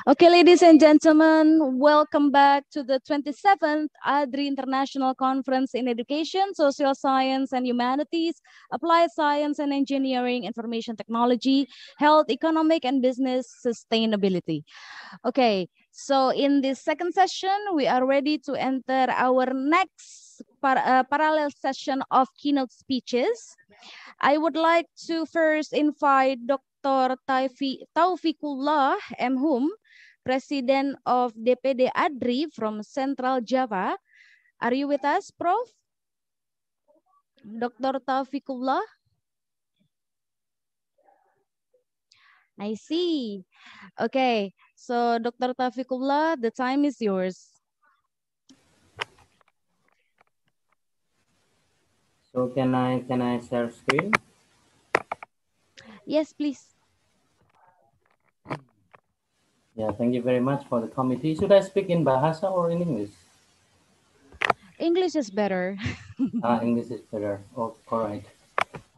Okay, ladies and gentlemen, welcome back to the 27th ADRI International Conference in Education, Social Science and Humanities, Applied Science and Engineering, Information Technology, Health, Economic and Business Sustainability. Okay, so in this second session, we are ready to enter our next parallel session of keynote speeches. I would like to first invite Dr. Taufikullah M. Hum, President of DPD ADRI from Central Java. Are you with us, Prof? Dr. Taufikullah? I see. Okay, so Dr. Taufikullah, the time is yours. So can I share screen? Yes, please. Yeah, thank you very much for the committee. Should I speak in Bahasa or in English? English is better. English is better. Oh, all right.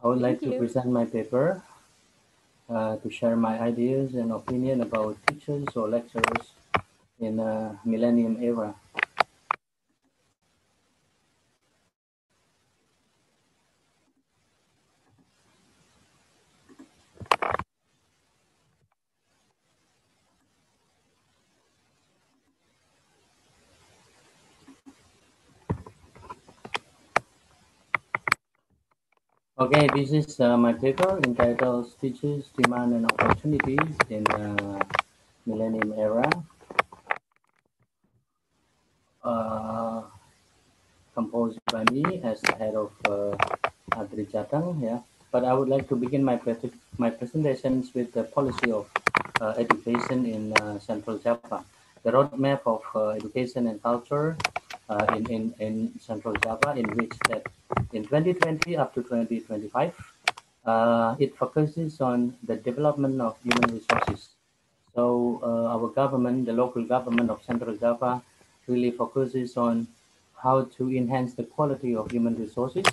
I would like to present my paper to share my ideas and opinion about teachers or lecturers in a millennium era. Okay, this is my paper entitled Teachers, Demand and Opportunities in Millennium Era. Composed by me as the head of ADRI Jateng, yeah. But I would like to begin my presentations with the policy of education in Central Java. The roadmap of education and culture in Central Java, in which that in 2020 up to 2025, it focuses on the development of human resources. So our government, the local government of Central Java, really focuses on how to enhance the quality of human resources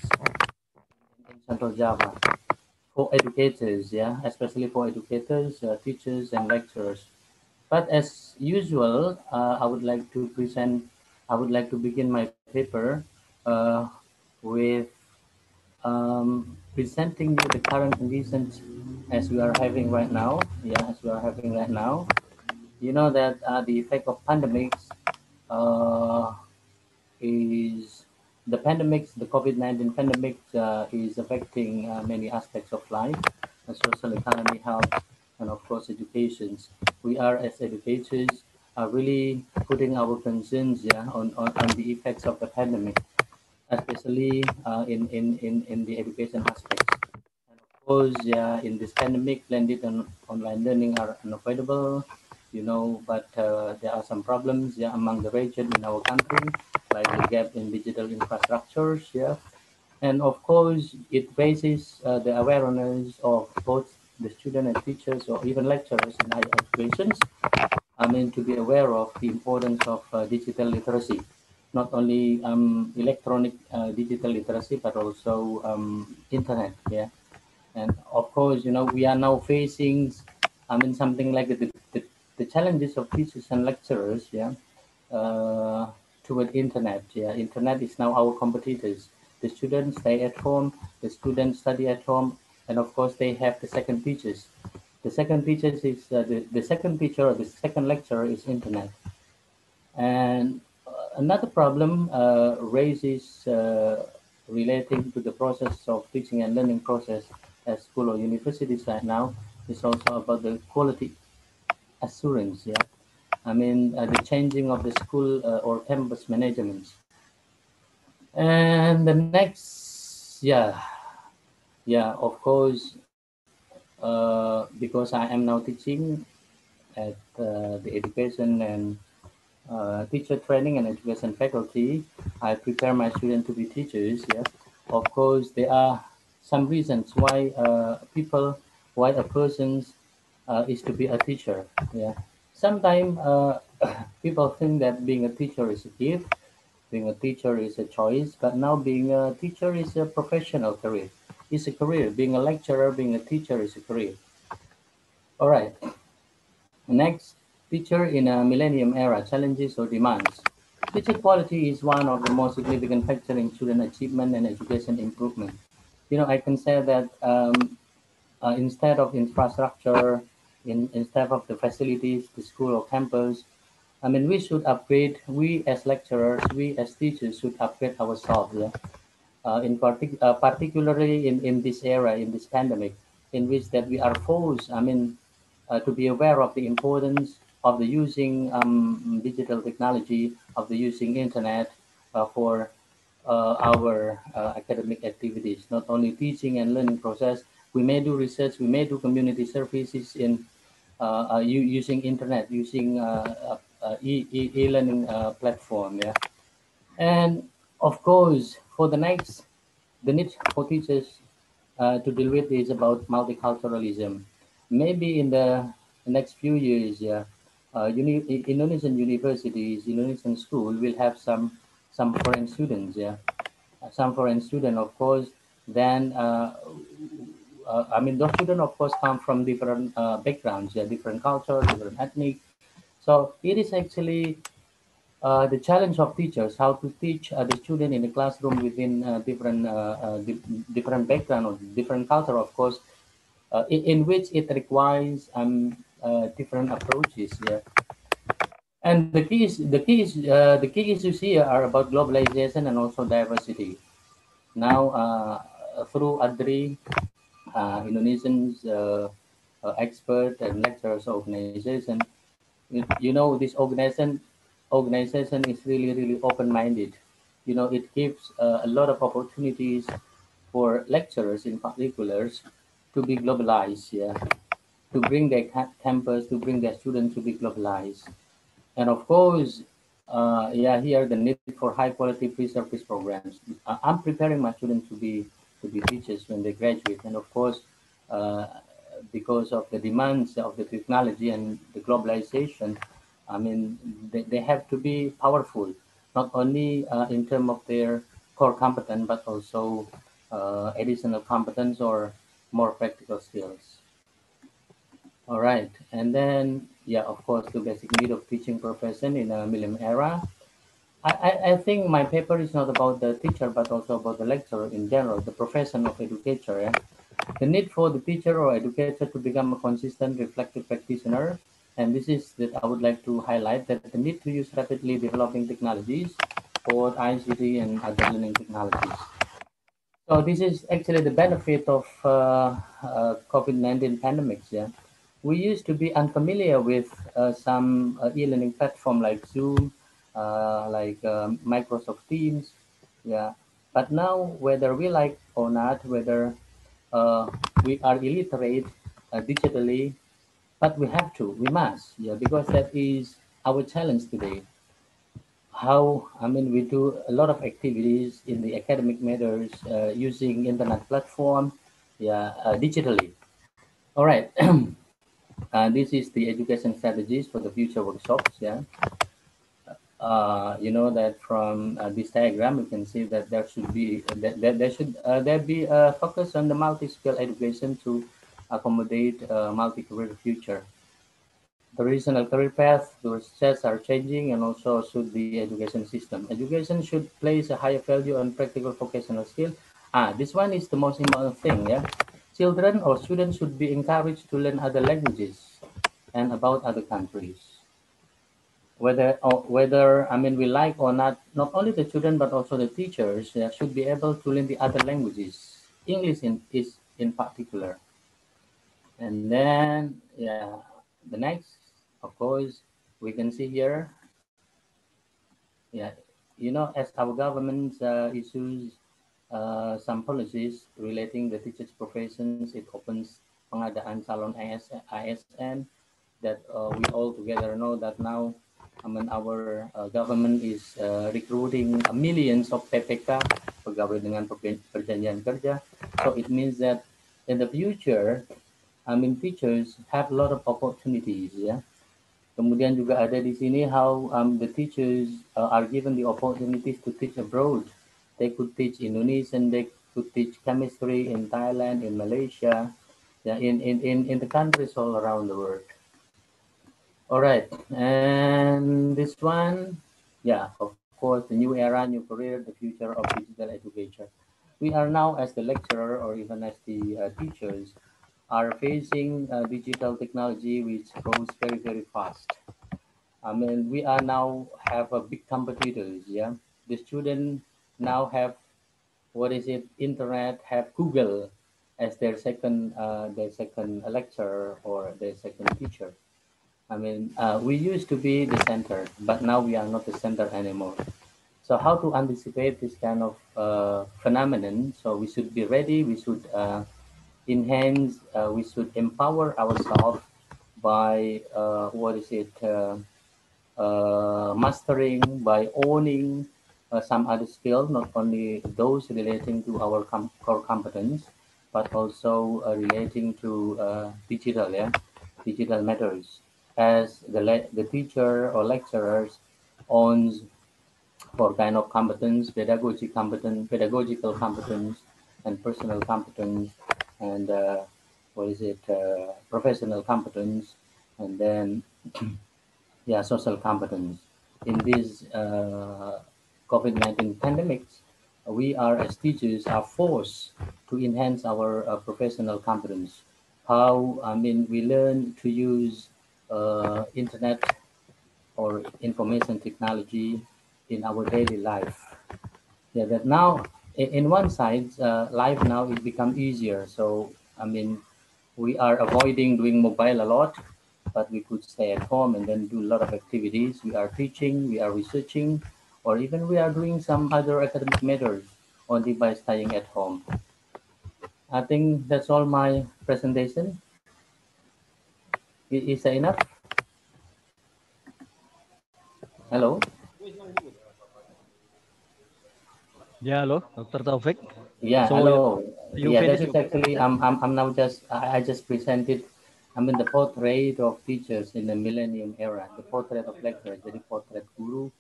in Central Java for educators, yeah, especially for educators, teachers, and lecturers. But as usual, I would like to begin my paper with presenting you the current conditions as we are having right now. Yeah, as we are having right now. You know that the effect of pandemics uh, is the COVID-19 pandemic is affecting many aspects of life, social economy, health, and of course education. We are as educators are really putting our concerns, yeah, on the effects of the pandemic, especially in the education aspects. And of course, yeah, in this pandemic, blended and online learning are unavoidable, you know, but there are some problems, yeah, among the region in our country, like the gap in digital infrastructures, yeah. And of course, it raises the awareness of both the student and teachers or even lecturers in higher educations. I mean, to be aware of the importance of digital literacy, not only electronic digital literacy, but also internet. Yeah, and of course, you know, we are now facing, I mean, something like the challenges of teachers and lecturers. Yeah, uh, toward internet. Yeah, internet is now our competitors. The students stay at home, the students study at home, and of course, they have the second teachers. The second teachers is the second teacher or the second lecturer is internet. And another problem raises relating to the process of teaching and learning process at school or universities right now is also about the quality assurance. Yeah, I mean the changing of the school or campus management. And the next, yeah, of course, because I am now teaching at the education and teacher training and education faculty. I prepare my students to be teachers. Yes, of course, there are some reasons why why a person is to be a teacher. Yeah, sometimes people think that being a teacher is a gift, being a teacher is a choice, but now being a teacher is a professional career. It's a career. Being a lecturer, being a teacher is a career. All right. Next. Teacher in a millennium era, challenges or demands. Teacher quality is one of the most significant factors in student achievement and education improvement. I can say that instead of infrastructure, instead of the facilities, the school or campus, we should upgrade. We as lecturers, we as teachers should upgrade ourselves. Yeah? Particularly in this era, in this pandemic, in which that we are forced, to be aware of the importance of the using digital technology, of the using internet for our academic activities, not only teaching and learning process. We may do research, we may do community services in using internet, using e-learning platform. Yeah, and of course, for the next, the need for teachers to deal with is about multiculturalism. Maybe in the next few years, yeah, Indonesian universities, Indonesian school will have some foreign students, yeah, some foreign student, of course. Then, those students, of course, come from different backgrounds, yeah, different culture, different ethnic. So it is actually the challenge of teachers how to teach the student in the classroom within different background or different culture, of course, in which it requires different approaches. Yeah, and the key issues here are about globalization and also diversity. Now, through ADRI, Indonesians expert and lecturers organization, this organization is really open-minded. It gives a lot of opportunities for lecturers in particulars to be globalized, yeah, to bring their campus, to bring their students to be globalized. And of course, yeah, here the need for high quality pre-service programs. I'm preparing my students to be teachers when they graduate, and of course, uh, because of the demands of the technology and the globalization, they have to be powerful, not only in terms of their core competence, but also additional competence or more practical skills. All right, and then yeah, of course, the basic need of teaching profession in a millennium era. I think my paper is not about the teacher, but also about the lecturer in general, the profession of educator. Yeah? The need for the teacher or educator to become a consistent, reflective practitioner, and this is that I would like to highlight that the need to use rapidly developing technologies, both ICT and other learning technologies. So this is actually the benefit of COVID-19 pandemics. Yeah, we used to be unfamiliar with some e-learning platform like Zoom, like Microsoft Teams. Yeah, but now whether we like or not, whether we are illiterate digitally, but we must, yeah, because that is our challenge today. How we do a lot of activities in the academic matters using internet platform, yeah, digitally. All right. This is the education strategies for the future workshops. Yeah, you know that from this diagram you can see that there should there be a focus on the multi-skill education to accommodate multi-career future. The regional career path, those sets are changing, and also should the education system. Education should place a higher value on practical vocational skill. This one is the most important thing, yeah. Children or students should be encouraged to learn other languages and about other countries. Whether we like or not only the children but also the teachers should be able to learn the other languages, English is in particular. And then, yeah, the next, of course, we can see here, yeah, as our government issues some policies relating the teachers' professions, it opens pengadaan calon ASN that we all together know that now, our government is recruiting millions of PPK, pegawai dengan perjanjian kerja. So it means that in the future, teachers have a lot of opportunities, ya. Kemudian juga ada di sini how the teachers are given the opportunities to teach abroad. They could teach Indonesian, they could teach chemistry in Thailand, in Malaysia, yeah, in the countries all around the world. All right, and this one, yeah, of course, the new era, new career, the future of digital education. We are now, as the lecturer or even as the teachers, are facing digital technology which goes very, very fast. I mean, we are now have a big competitors. Yeah, the student now have what is it? Internet, have Google as their second lecturer or their second teacher. I mean, we used to be the center, but now we are not the center anymore. So how to anticipate this kind of phenomenon? So we should be ready. We should enhance. We should empower ourselves by what is it? Mastering, by owning some other skill, not only those relating to our core competence, but also relating to digital, yeah, digital matters. As the teacher or lecturers owns for kind of competence, pedagogical competence, and personal competence, and what is it, professional competence, and then yeah, social competence. In this COVID-19 pandemics, we are as teachers are forced to enhance our professional competence. How, I mean, we learn to use internet or information technology in our daily life. Yeah, that now in one side, life now it become easier. So I mean, we are avoiding doing mobile a lot, but we could stay at home and then do a lot of activities. We are teaching, we are researching, or even we are doing some other academic matters only by staying at home. I think that's all my presentation. Is that enough? Hello. Yeah, hello, Dr. Taufik. Yeah, So hello. you Yeah, that finish is your actually presentation? I'm now just I just presented. I mean the portrait of teachers in the millennium era, the portrait of lecturers, jadi potret guru,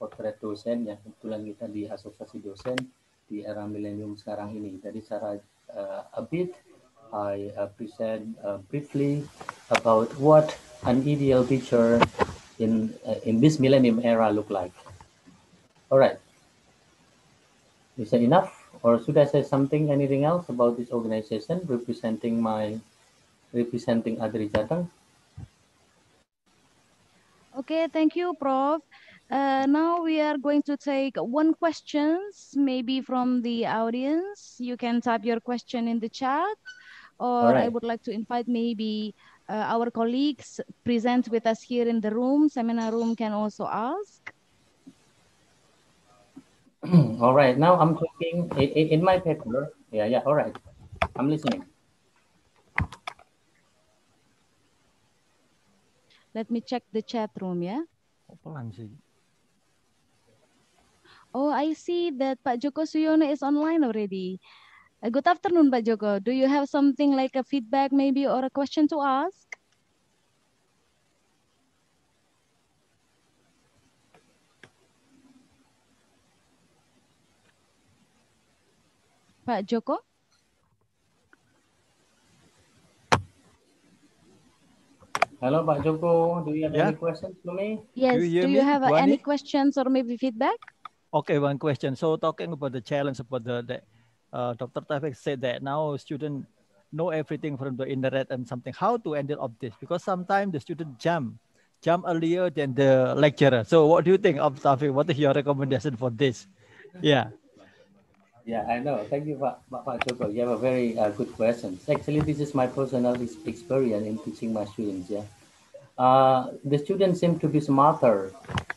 potret dosen ya kebetulan kita di asosiasi dosen di era millennium sekarang ini. Jadi secara a bit I present briefly about what an ideal teacher in this millennium era look like. All right, is that enough? Or should I say something, anything else about this organization representing Adri Jateng? Okay, thank you, Prof. Now we are going to take one questions, maybe from the audience. You can type your question in the chat, All or I right. would like to invite maybe our colleagues present with us here in the room, seminar room, can also ask. All right. Now I'm talking in my paper. Yeah, yeah. All right. I'm listening. Let me check the chat room, yeah. Pelan sih. Oh, I see that Pak Joko Suyono is online already. Good afternoon, Pak Joko. Do you have something like a feedback maybe or a question to ask? Pak Joko? Hello, Pak Joko. Do you have Yeah. any questions for me? Yes. Do you hear Do you me, have Bu any Ani? questions or maybe feedback? Okay, one question. So talking about the challenge about Dr. Taufik said that now students know everything from the internet and something. How to handle of this? Because sometimes the student jump earlier than the lecturer. So what do you think of Taufik? What is your recommendation for this? Yeah. Yeah, I know. Thank you, Pak Joko. You have a very good question. Actually, this is my personal experience in teaching my students. Yeah. The students seem to be smarter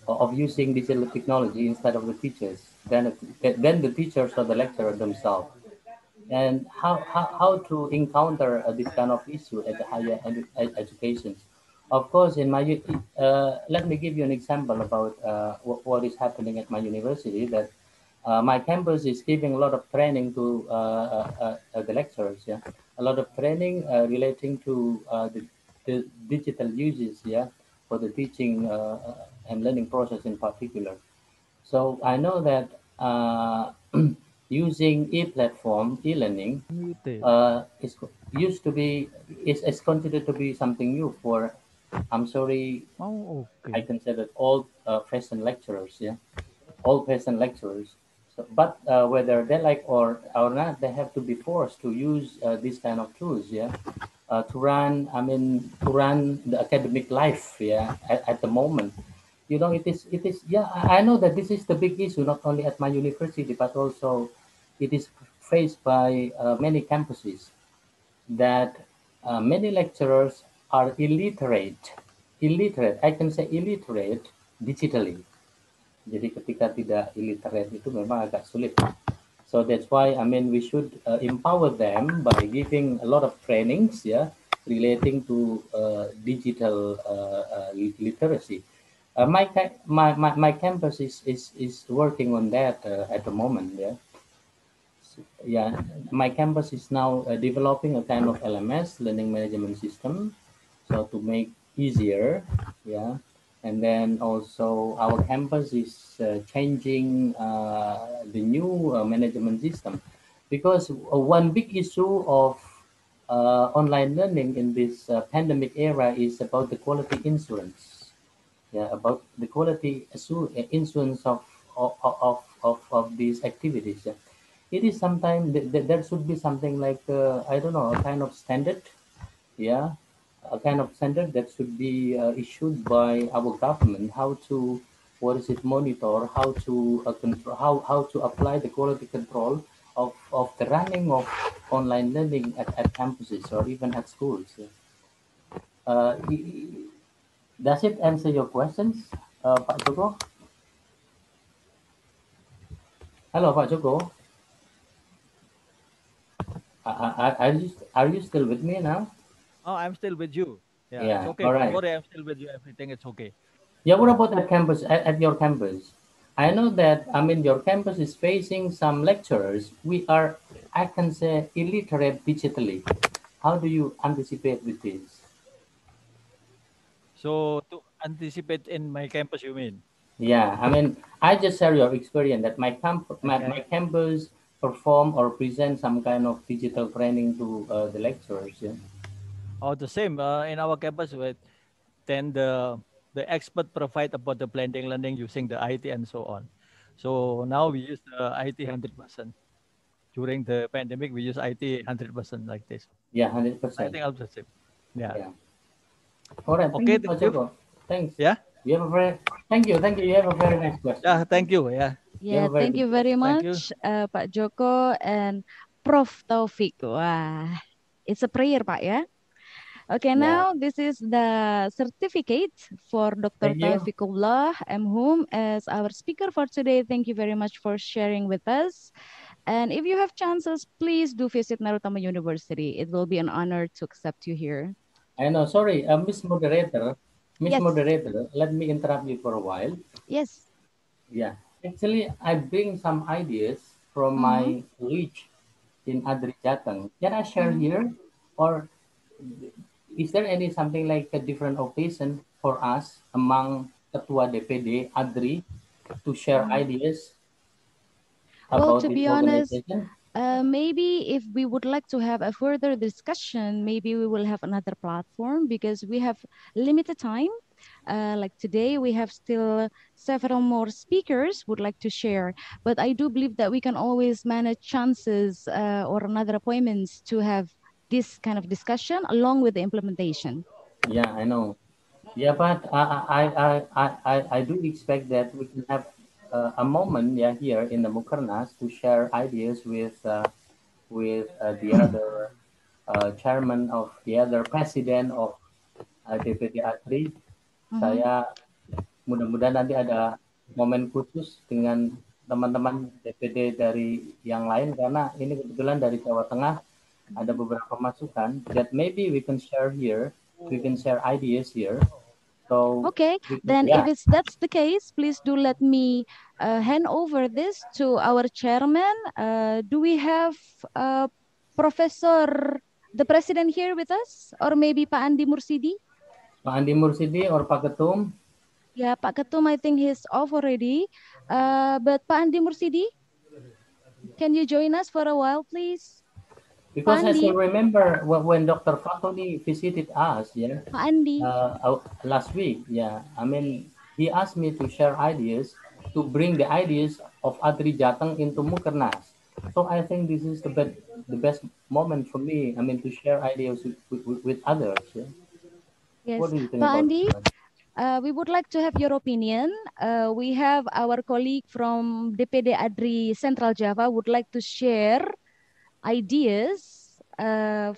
of using digital technology instead of the teachers than the teachers or the lecturer themselves. And how to encounter this kind of issue at the higher education. Of course, in my let me give you an example about what is happening at my university. That my campus is giving a lot of training to the lecturers. Yeah, a lot of training relating to the digital uses. Yeah, for the teaching and learning process in particular. So I know that using e-platform, e-learning, Muted. is used to be is considered to be something new for I'm sorry, Oh, I okay. consider all fashion lecturers, yeah, all fashion lecturers. So, but whether they like or not, they have to be forced to use these kind of tools, yeah, to run. I mean, to run the academic life, yeah, at the moment. You know, it is. Yeah, I know that this is the big issue, not only at my university, but also it is faced by many campuses that many lecturers are illiterate. Illiterate, I can say illiterate digitally. Jadi ketika tidak illiterate itu memang agak sulit. So that's why I mean we should empower them by giving a lot of trainings, yeah, relating to digital literacy. My campus is working on that at the moment, yeah. Yeah, my campus is now developing a kind of LMS, learning management system, so to make easier, yeah. And then also our campus is changing the new management system, because one big issue of online learning in this pandemic era is about the quality insurance, yeah, about the quality insurance of these activities, yeah. It is sometimes there should be something like I don't know, a kind of standard, yeah, a kind of standard that should be issued by our government, how to, what is it, monitor, how to control, how to apply the quality control of the running of online learning at campuses or even at schools, yeah. uh, i- i- does it answer your questions, Pak Joko? Hello, Pak Joko. Are you still with me now? Oh, I'm still with you. Yeah, it's Yeah. okay. All Don't right. worry, I'm still with you. Everything is okay. Yeah. What about at campus? At your campus, I know that. I mean, your campus is facing some lecturers. We are, I can say, illiterate digitally. How do you anticipate with this? So to anticipate in my campus, you mean? Yeah. I mean, I just share your experience that my Okay. campus perform or present some kind of digital training to the lecturers. Yeah. Oh, the same. In our campus, then the expert provide about the blending learning using the IT and so on. So now we use the IT 100%. During the pandemic, we use IT 100% like this. Yeah. I 100%. think also the same. Yeah. Yeah. All right. Thank Okay, you, thank Pak you. Joko. Thanks. Yeah. You have a very Thank you. Thank you. You have a very nice Yeah. question. Thank you. Yeah. You have Yeah, a very thank good you very question. Thank you. much, Pak Joko and Prof. Taufik. Wah, it's a prayer, Pak, ya. Okay, Yeah. now this is the certificate for Dr. Thank you. Taufikullah M. Hum as our speaker for today. Thank you very much for sharing with us. And if you have chances, please do visit Narutama University. It will be an honor to accept you here. I know. Sorry, Miss Moderator. Miss Yes, Moderator, let me interrupt you for a while. yes. Yeah. Actually, I bring some ideas from Mm-hmm, my reach in Adri Jateng. Can I share mm-hmm. here? Or is there any something like a different occasion for us among Ketua DPD Adri to share Mm-hmm. ideas Well, about to this be honest, organization? maybe if we would like to have a further discussion, maybe we will have another platform because we have limited time. Like today, we have still several more speakers would like to share, but I do believe that we can always manage chances or another appointments to have this kind of discussion along with the implementation. Yeah, I know. Yeah, but I do expect that we can have a moment, yeah, here in the Mukarnas to share ideas with the other chairman of the other president of DPD ATRI. Mhm. Saya mudah-mudahan nanti ada momen khusus dengan teman-teman DPD dari yang lain, karena ini kebetulan dari Jawa Tengah ada beberapa masukan that maybe we can share here, we can share ideas here. So Okay, then if yeah, that's the case, please do let me hand over this to our chairman. Do we have Professor the President here with us, or maybe Pak Andi Mursidi? Pak Andi Mursidi or Pak Ketum. Yeah, Pak Ketum, I think he's off already. But Pak Andi Mursidi, can you join us for a while, please? Because as you remember, when Dr. Fakoni visited us, yeah, last week, yeah, I mean, he asked me to share ideas, to bring the ideas of ADRI Jateng into Mukernas. So I think this is the best moment for me, I mean, to share ideas with others. Yeah? Yes, What do you think Pak about Andi, that? we would like to have your opinion. We have our colleague from DPD ADRI Central Java would like to share ideas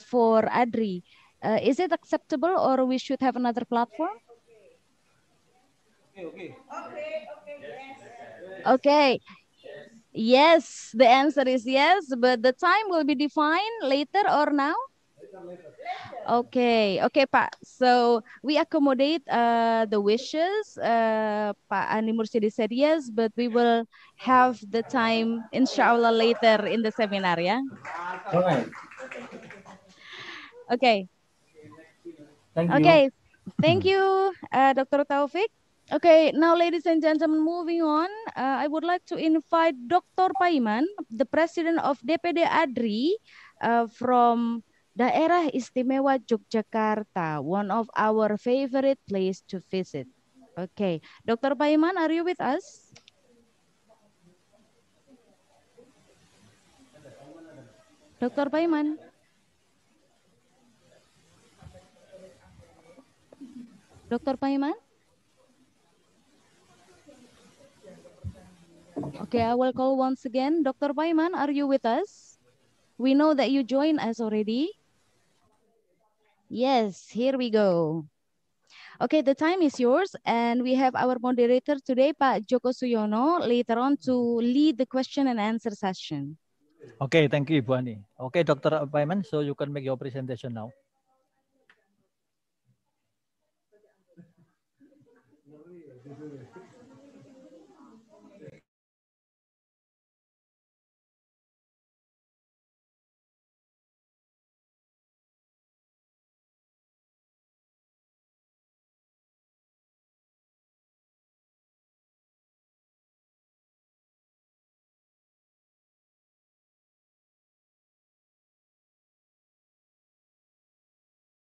for ADRI. Is it acceptable or we should have another platform? Okay. Yes, the answer is yes, but the time will be defined later or now? Okay, okay, Pak. So we accommodate the wishes. Pak Andi Mursidi said yes, but we will have the time, inshallah, later in the seminar, yeah? All right. Okay. Thank you. Okay, thank you, Dr. Taufik. Okay, now ladies and gentlemen, moving on, I would like to invite Dr. Paiman, the president of DPD ADRI from Daerah Istimewa Yogyakarta, one of our favorite place to visit. Okay, Dr. Paiman, are you with us? Dr. Paiman. Dr. Paiman? Okay, I will call once again. Dr. Paiman, are you with us? We know that you joined us already. Yes, here we go. Okay, the time is yours, and we have our moderator today, Pak Joko Suyono, later on to lead the question and answer session. Okay, thank you, Ibu Ani. Okay, Dr. Paiman, so you can make your presentation now.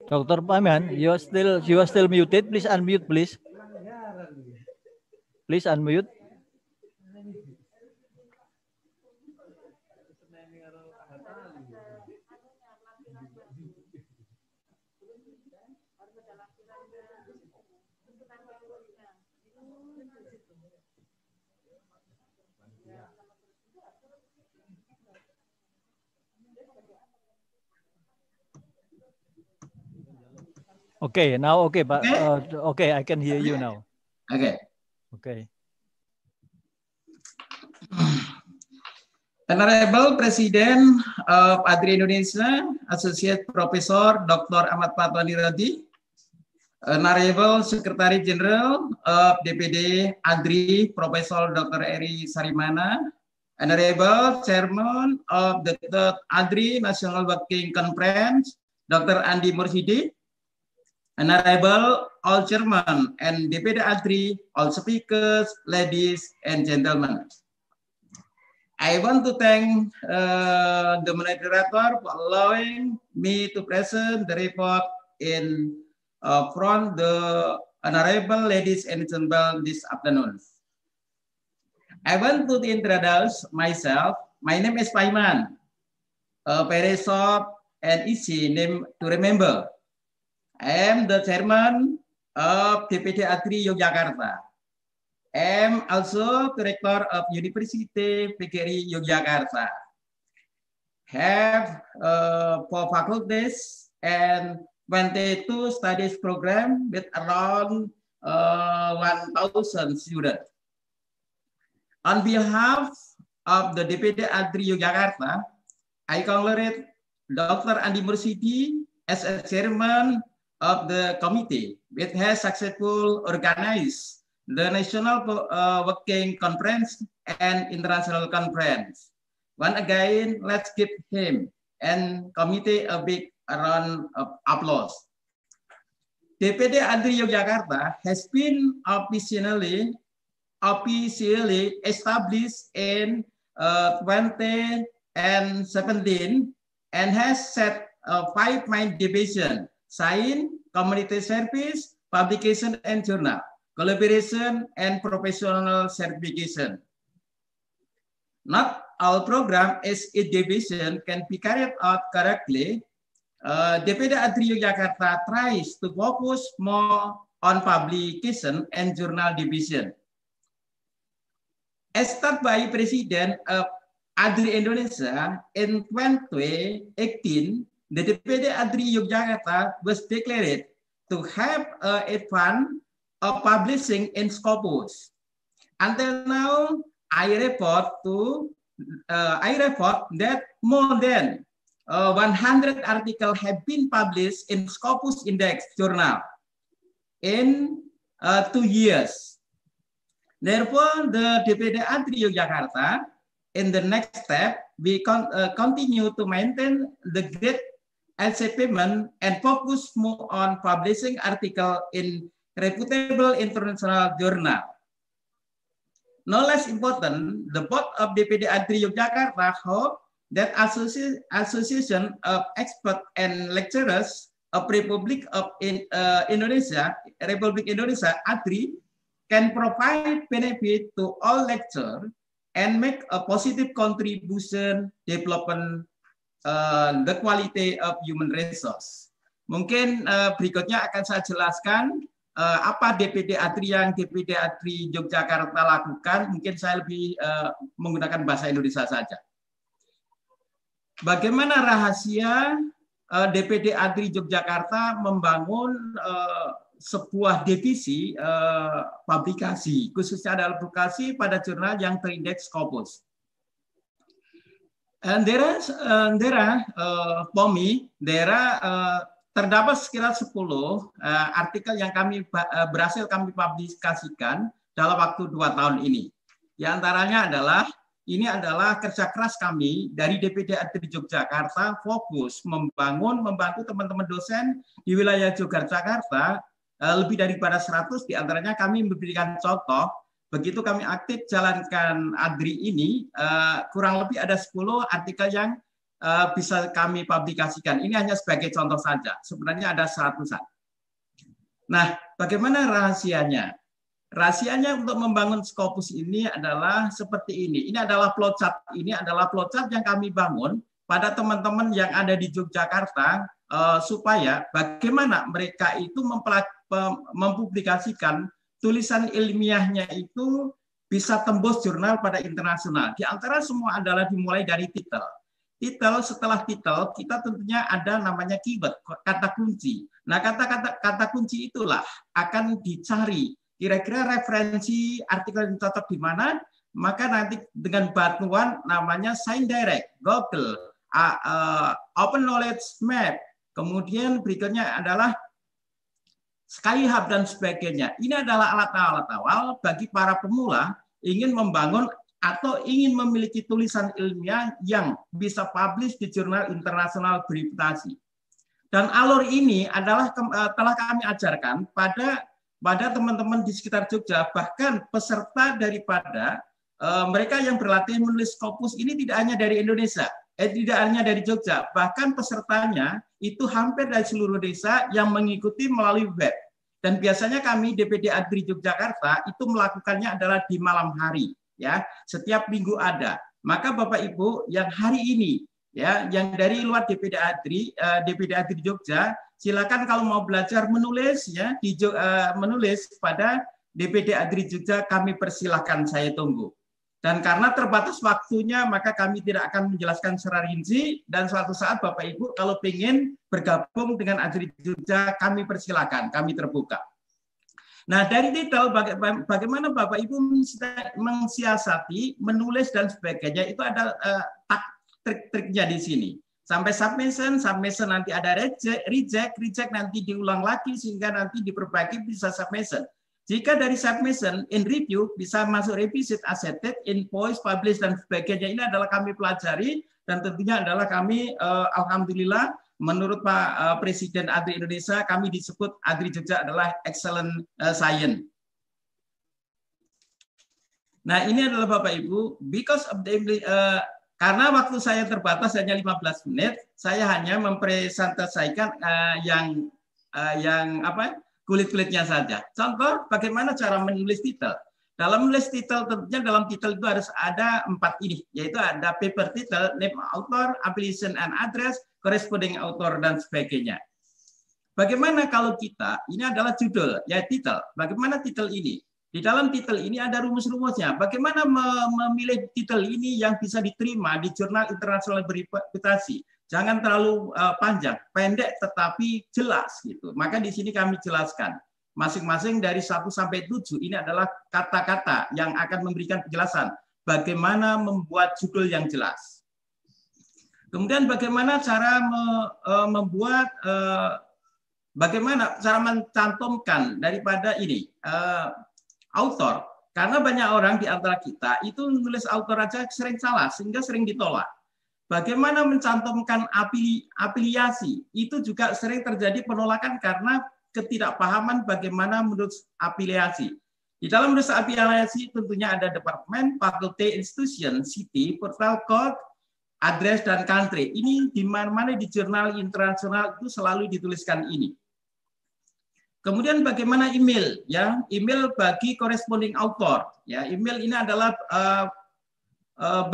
Dr. Paiman, you are still muted. Please unmute, please. Please unmute. Okay, now okay, but okay, I can hear you now. Okay. Okay. Honorable President of ADRI Indonesia, Associate Professor Dr. Ahmad Fatwani Radi, Honorable Secretary General of DPD ADRI, Professor Dr. Eri Sarimana, Honorable Chairman of the Third ADRI National Working Conference, Dr. Andi Mursidi, Honorable all Chairman and DPD ADRI, all speakers, ladies and gentlemen. I want to thank the moderator for allowing me to present the report in front the honorable ladies and gentlemen this afternoon. I want to introduce myself. My name is Paiman. Very short and easy name to remember. I am the chairman of DPD ADRI Yogyakarta. I am also director of University PGRI Yogyakarta. Have 4 faculties and 22 studies program with around 1,000 students. On behalf of the DPD ADRI Yogyakarta, I congratulate Dr. Andi Mursidi as a chairman of the committee, which has successfully organized the National Working Conference and International Conference. Once again, let's give him and committee a big round of applause. DPD ADRI Yogyakarta has been officially established in 2017 and has set 5 main divisions: science, community service, publication and journal, collaboration, and professional certification. Not all programs as a division can be carried out correctly. DPD Adri Yogyakarta tries to focus more on publication and journal division. As stated by President of Adri Indonesia in 2018, the DPD Adri Yogyakarta was declared to have a fund of publishing in Scopus. Until now, I report that more than 100 articles have been published in Scopus Index Journal in 2 years. Therefore, the DPD Adri Yogyakarta, in the next step, we continue to maintain the great achievement and focus more on publishing articles in reputable international journal. No less important, the board of DPD Adri Yogyakarta hope that Association of Experts and Lecturers of Republic Indonesia Adri can provide benefit to all lecturers and make a positive contribution development the quality of human resource. Mungkin berikutnya akan saya jelaskan apa DPD Adri yang DPD Adri Yogyakarta lakukan. Mungkin saya lebih menggunakan bahasa Indonesia saja. Bagaimana rahasia DPD Adri Yogyakarta membangun sebuah divisi publikasi, khususnya dalam publikasi pada jurnal yang terindeks Scopus. Terdapat sekitar 10 artikel yang berhasil kami publikasikan dalam waktu 2 tahun ini. Di antaranya adalah kerja keras kami dari DPD Adri Yogyakarta fokus membantu teman-teman dosen di wilayah Yogyakarta lebih daripada 100. Di antaranya kami memberikan contoh. Begitu kami aktif jalankan Adri ini, kurang lebih ada 10 artikel yang bisa kami publikasikan. Ini hanya sebagai contoh saja. Sebenarnya ada 100-an. Nah, bagaimana rahasianya? Rahasianya untuk membangun Scopus ini adalah seperti ini. Ini adalah flowchart. Ini adalah flowchart yang kami bangun pada teman-teman yang ada di Yogyakarta supaya bagaimana mereka itu mempublikasikan tulisan ilmiahnya itu bisa tembus jurnal pada internasional. Di antara semua adalah dimulai dari titel. Setelah titel, kita tentunya ada namanya keyword, kata kunci. Nah, kata kunci itulah akan dicari. Kira-kira referensi artikel yang cocok di mana, maka nanti dengan bantuan namanya Science Direct, Google, Open Knowledge Map, kemudian berikutnya adalah Skyhub dan sebagainya. Ini adalah alat-alat awal bagi para pemula ingin membangun atau ingin memiliki tulisan ilmiah yang bisa publish di jurnal internasional bereputasi. Dan alur ini adalah telah kami ajarkan pada teman-teman di sekitar Jogja, bahkan peserta daripada mereka yang berlatih menulis Scopus ini tidak hanya dari Indonesia, tidak hanya dari Jogja, bahkan pesertanya itu hampir dari seluruh desa yang mengikuti melalui web. Dan biasanya kami DPD Adri Yogyakarta itu melakukannya adalah di malam hari, ya, setiap minggu ada. Maka Bapak Ibu yang hari ini, ya, yang dari luar DPD Adri Jogja, silakan kalau mau belajar menulis, ya, menulis pada DPD Adri Jogja, kami persilahkan, saya tunggu. Dan karena terbatas waktunya, maka kami tidak akan menjelaskan secara rinci. Dan suatu saat Bapak Ibu kalau ingin bergabung dengan Adri Jogja, kami persilakan, kami terbuka. Nah, dari titel bagaimana Bapak Ibu mensiasati, menulis dan sebagainya, itu ada trik-triknya di sini. Sampai submission nanti ada reject nanti diulang lagi sehingga nanti diperbaiki bisa submission. Jika dari submission, in review, bisa masuk revisit, accepted, invoice, publish, dan sebagainya. Ini adalah kami pelajari, dan tentunya adalah kami, alhamdulillah, menurut Pak Presiden Adri Indonesia, kami disebut Adri Jogja adalah excellent science. Nah, ini adalah Bapak Ibu, because of the karena waktu saya terbatas hanya 15 menit, saya hanya mempresentasikan yang kulit-kulitnya saja. Contoh bagaimana cara menulis titel. Dalam menulis titel tentunya dalam titel itu harus ada 4 ini, yaitu ada paper title, name author, affiliation and address, corresponding author dan sebagainya. Bagaimana kalau kita, ini adalah judul, ya titel. Bagaimana titel ini? Di dalam titel ini ada rumus-rumusnya. Bagaimana memilih titel ini yang bisa diterima di jurnal internasional berreputasi. Jangan terlalu panjang, pendek tetapi jelas gitu. Maka di sini kami jelaskan. Masing-masing dari 1 sampai 7 ini adalah kata-kata yang akan memberikan penjelasan bagaimana membuat judul yang jelas. Kemudian bagaimana cara bagaimana cara mencantumkan daripada ini author, karena banyak orang di antara kita itu menulis author aja sering salah sehingga sering ditolak. Bagaimana mencantumkan afiliasi, itu juga sering terjadi penolakan karena ketidakpahaman bagaimana menurut afiliasi. Di dalam menurut afiliasi tentunya ada departemen, fakulty, institution, city, portal code, address dan country. Ini di mana-mana di jurnal internasional itu selalu dituliskan ini. Kemudian bagaimana email, ya email bagi corresponding author. Ya email ini adalah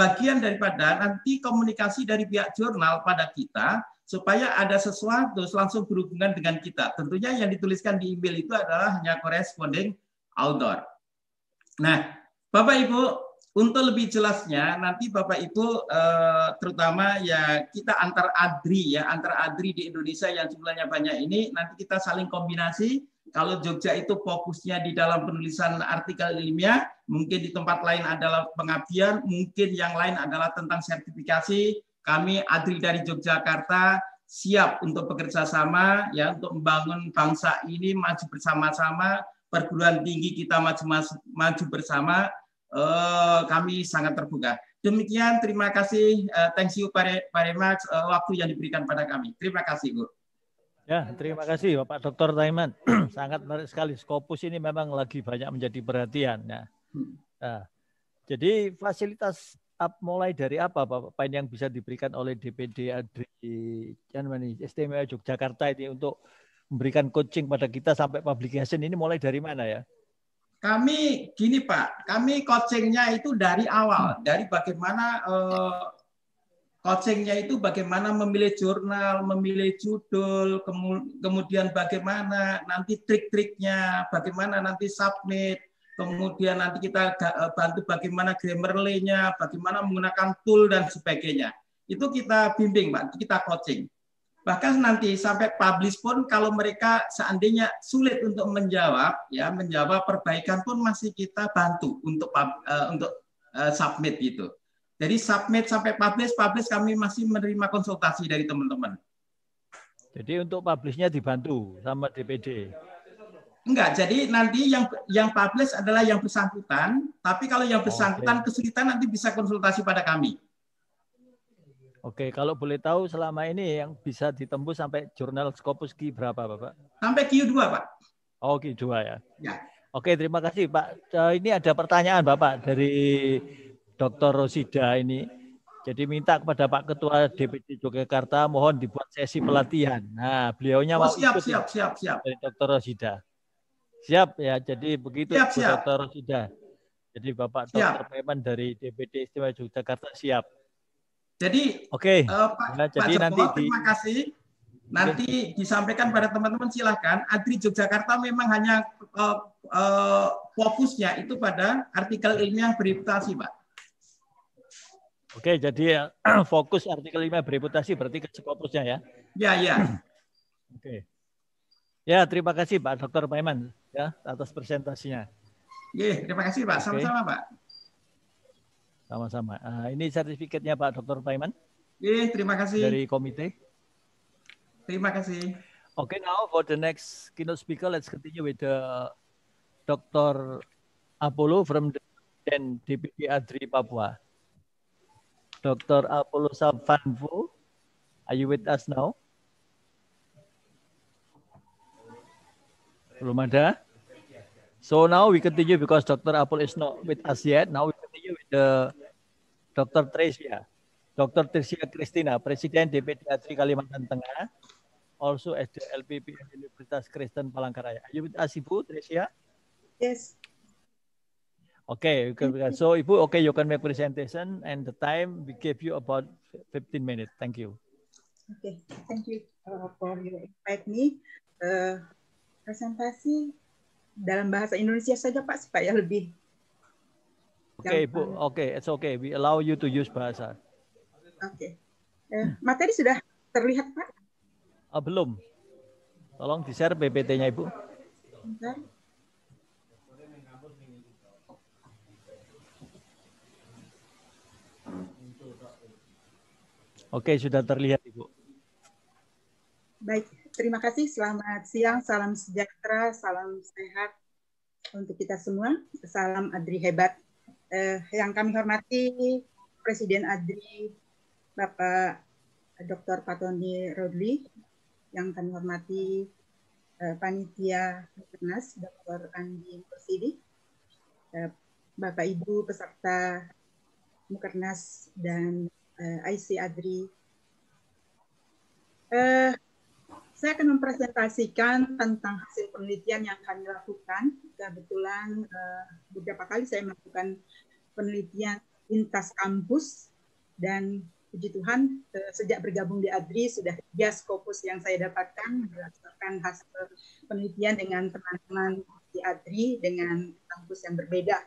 bagian daripada nanti komunikasi dari pihak jurnal pada kita supaya ada sesuatu langsung berhubungan dengan kita. Tentunya yang dituliskan di email itu adalah hanya corresponding author. Nah, Bapak Ibu, untuk lebih jelasnya nanti Bapak Ibu terutama ya kita antar ADRI di Indonesia yang jumlahnya banyak ini nanti kita saling kombinasi. Kalau Jogja itu fokusnya di dalam penulisan artikel ilmiah, mungkin di tempat lain adalah pengabdian, mungkin yang lain adalah tentang sertifikasi. Kami ADRI dari Yogyakarta siap untuk bekerja sama ya untuk membangun bangsa ini maju bersama-sama, perguruan tinggi kita maju bersama. Kami sangat terbuka. Demikian, terima kasih. Thank you very much waktu yang diberikan pada kami. Terima kasih, Bu. Ya, terima kasih Bapak Dr. Taiman. Sangat menarik sekali. Scopus ini memang lagi banyak menjadi perhatian. Nah, jadi fasilitas mulai dari apa Bapak yang bisa diberikan oleh DPD ADRI Istimewa Yogyakarta ini untuk memberikan coaching pada kita sampai publication ini mulai dari mana ya? Kami gini Pak, kami coachingnya itu dari awal, dari bagaimana coachingnya itu bagaimana memilih jurnal, memilih judul, kemudian bagaimana nanti trik-triknya, bagaimana nanti submit, kemudian nanti kita bantu bagaimana Grammarly-nya, bagaimana menggunakan tool dan sebagainya. Itu kita bimbing Pak, kita coaching. Bahkan nanti sampai publish pun kalau mereka seandainya sulit untuk menjawab perbaikan pun masih kita bantu untuk submit gitu. Jadi submit sampai publish kami masih menerima konsultasi dari teman-teman. Jadi untuk publishnya dibantu sama DPD? Enggak, jadi nanti yang publish adalah yang bersangkutan, tapi kalau yang bersangkutan kesulitan nanti bisa konsultasi pada kami. Oke, kalau boleh tahu selama ini yang bisa ditembus sampai jurnal Scopus Q berapa Bapak? Sampai Q2 Pak. Oh Q2 ya? Ya. Oke, terima kasih Pak. Ini ada pertanyaan Bapak dari Dr. Rosida ini. Jadi minta kepada Pak Ketua DPD Yogyakarta mohon dibuat sesi pelatihan. Nah, beliaunya mau siap. Dari Dr. Rosida. Siap ya, jadi begitu siap. Dr. Rosida. Jadi Bapak Dr. Taiman dari DPD Istimewa Yogyakarta siap. Jadi, oke. Pak Joko, terima kasih. Nanti disampaikan pada teman-teman silahkan. ADRI Yogyakarta memang hanya fokusnya itu pada artikel ilmiah berreputasi, Pak. Oke, jadi fokus artikel ilmiah berreputasi berarti ke Scopusnya ya? Ya. Oke. Ya, terima kasih Pak Dr. Taiman ya atas presentasinya. Terima kasih Pak. Sama-sama Pak. Sama-sama. Ini sertifikatnya Pak Dr. Taiman. Terima kasih. Dari komite. Terima kasih. Okay, now for the next keynote speaker, let's continue with Dr. Apollo from the DPD ADRI Papua. Dr. Apollo Savanvo, are you with us now? Belum ada. So now we continue because Dr. Apollo is not with us yet. Now we continue with Dr. Tracia. Dr. Tricia Kristina, Presiden DPD ADRI Kalimantan Tengah, also as the LPP Universitas Kristen Palangkaraya. Are you with us, Ibu Tricia? Yes. Okay, so Ibu, okay, you can make presentation, and the time we give you about 15 minutes. Thank you. Okay, thank you for your invite me. Presentasi dalam bahasa Indonesia saja Pak, supaya lebih. Okay, Ibu, okay, it's okay. We allow you to use bahasa. Oke. Materi sudah terlihat Pak? Belum. Tolong di-share PPT-nya Ibu. Bentar. Oke, sudah terlihat Ibu. Baik, terima kasih. Selamat siang, salam sejahtera, salam sehat untuk kita semua. Salam ADRI hebat. Yang kami hormati Presiden ADRI Bapak Dr. Patoni Rodli, yang kami hormati Panitia Mukernas Dr. Andi Persidi, Bapak Ibu peserta Mukernas dan IC ADRI. Saya akan mempresentasikan tentang hasil penelitian yang kami lakukan. Kebetulan beberapa kali saya melakukan penelitian lintas kampus, dan puji Tuhan sejak bergabung di ADRI sudah 3 Scopus yang saya dapatkan berdasarkan hasil penelitian dengan teman-teman di ADRI dengan kampus yang berbeda.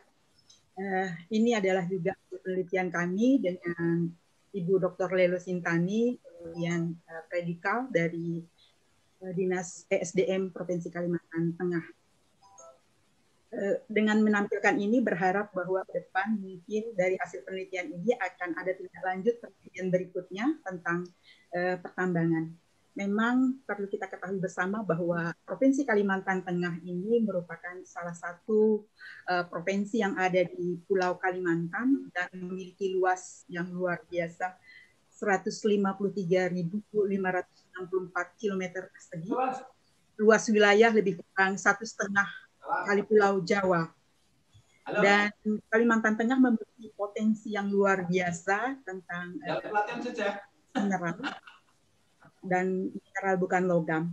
Ini adalah juga penelitian kami dengan Ibu Dr. Lelo Sintani, kemudian predikal dari Dinas ESDM Provinsi Kalimantan Tengah. Dengan menampilkan ini berharap bahwa ke depan mungkin dari hasil penelitian ini akan ada tindak lanjut penelitian berikutnya tentang pertambangan. Memang perlu kita ketahui bersama bahwa Provinsi Kalimantan Tengah ini merupakan salah satu provinsi yang ada di Pulau Kalimantan dan memiliki luas yang luar biasa, 153.564 km persegi. Luas wilayah lebih kurang 1,5 kali Pulau Jawa. Dan Kalimantan Tengah memiliki potensi yang luar biasa tentang mineral dan mineral bukan logam.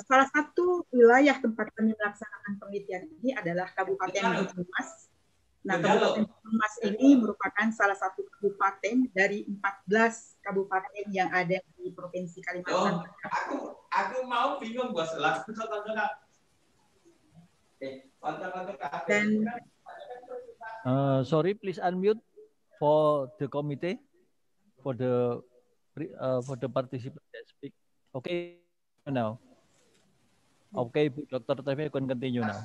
Salah satu wilayah tempat kami melaksanakan penelitian ini adalah Kabupaten Gunung Mas. Nah, Kabupaten Gunung Mas ini merupakan salah satu kabupaten dari 14 kabupaten yang ada di Provinsi Kalimantan Tengah. Aku mau bingung bos lah. Dan sorry, please unmute for the committee, for the participant that speak. Okay, now. Okay, Dr. Tefe, you can continue now.